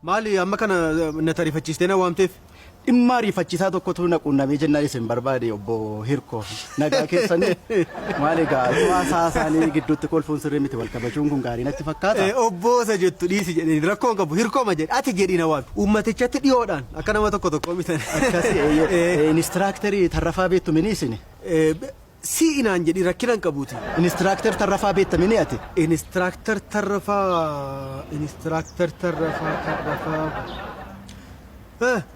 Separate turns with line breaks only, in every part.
Maali amma kana na tariifachiistee na waamteef?
Dhimma ariifachiisaa tokkotu na quunnamee jennaan isin barbaade obbo Hirkoo nagaa keessanii maal egaa hawaasaa isaanii gidduutti kolfuun sirrii miti wal kabajuun kun gaarii natti fakkaata.
Obbo isa jettu dhiisi jedhanii rakkoon qabu Hirkooma jedhe ati jedhii na waami uummatichatti dhiyoodhaan akka nama tokko mitan.
Akkasii inistiraaktarii Tarrafaa beektu mini isin?
Si inaan jedhi rakkinan qabuuti.
Inistiraaktar Tarrafaa beektamini ati?
Inistiraaktar Tarrafaa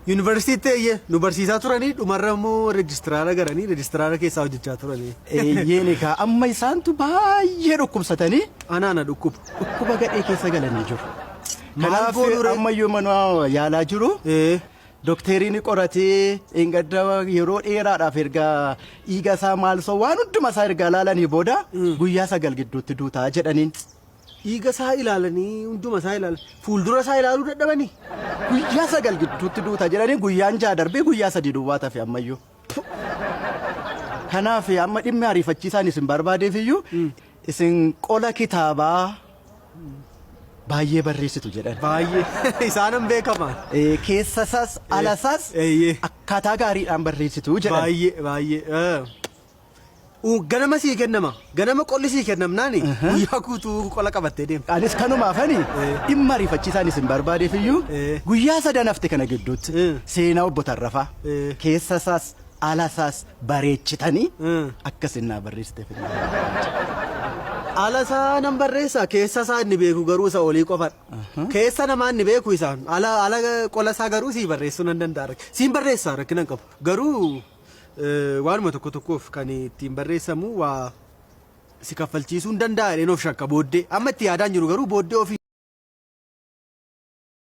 Yuunivarsiitii ta'ee nu barsiisaa turanii dhumarra immoo reejistiraara garanii reejistiraara keessaa hojjechaa turanii.
Eeyyeen egaa amma isaantu baay'ee dhukkubsatanii
anaana dhukkuba
gadhee keessa galanii jiru. Kanaaf ammayyuu mana yaalaa jiru. Dokteriin qoratee engadda yeroo dheeraadhaaf erga dhiiga isaa maal soo waan hunduma isaa erga ilaalanii booda guyyaa 9 gidduutti duutaa jedhaniin.
Dhiiga isaa ilaalanii hunduma isaa ilaalan fuuldura isaa ilaaluu dadhabanii
guyyaa 9 gidduutti duutaa jedhanii guyyaan 6 darbee guyyaa 3 duwwaa tafe ammayyuu. Kanaaf amma dhimmi ariifachiisaan isin barbaadeef iyyuu isin qola kitaabaa baay'ee barreessitu jedhan.
Baay'ee isaanan beekaman.
Keessa isaas ala isaas akkaataa gaariidhaan barreessitu jedhan.
Baay'ee. Ganama sii kennama ganama qolli sii kennamnaani guyyaa guutuu qola qabattee deemta.
Anis kanumaafani dhimma ariifachiisaan isin barbaadeef iyyuu guyyaa 3 hafte kana gidduutti seenaa obbo Tarrafaa keessa isaas ala isaas bareechitanii akkasin naa barreessiteef.
Ala isaa nan barreessa keessa isaa inni beeku garuu isa olii qofadha. Keessa namaa inni beeku isaan ala qola isaa garuu sii barreessuu nan danda'a. Siin barreessaa rakkinan qabu garuu waanuma tokkoof kan ittiin barreessamu waa si kaffalchiisuu hin danda'a jedheen of shakka booddee amma itti yaadaan jiru garuu booddee ofii